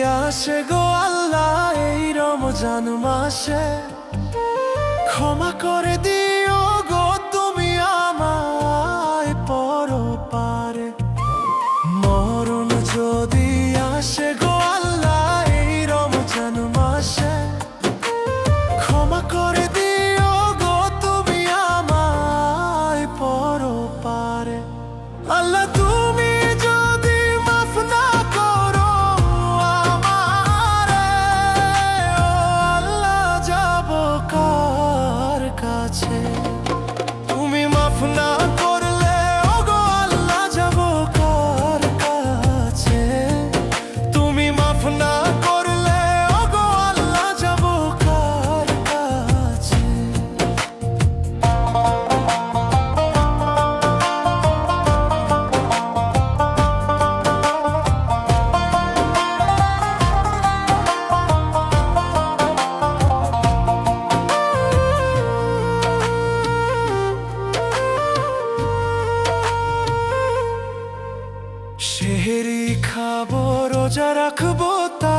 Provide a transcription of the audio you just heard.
আসে গো আল্লাহ এই রমজান মাসে, ক্ষমা করে দিও গো তুমি আমায় পরপারে। মরণ যদি আসে গো আল্লাহ এই রমজান মাসে, ক্ষমা করে দিও গো তুমি আমায় পরপারে। আল্লাহ তুমি যদি মাফ না করো আমারে, ও আল্লাহ যাব কার কাছে? তুমি মাফ না করলে ও গো আল্লাহ যাব কার কাছে? তুমি মাফ না করলে ও গো আল্লাহ যাব কার কাছে? সেহরি খাবো রোজা রাখবো তা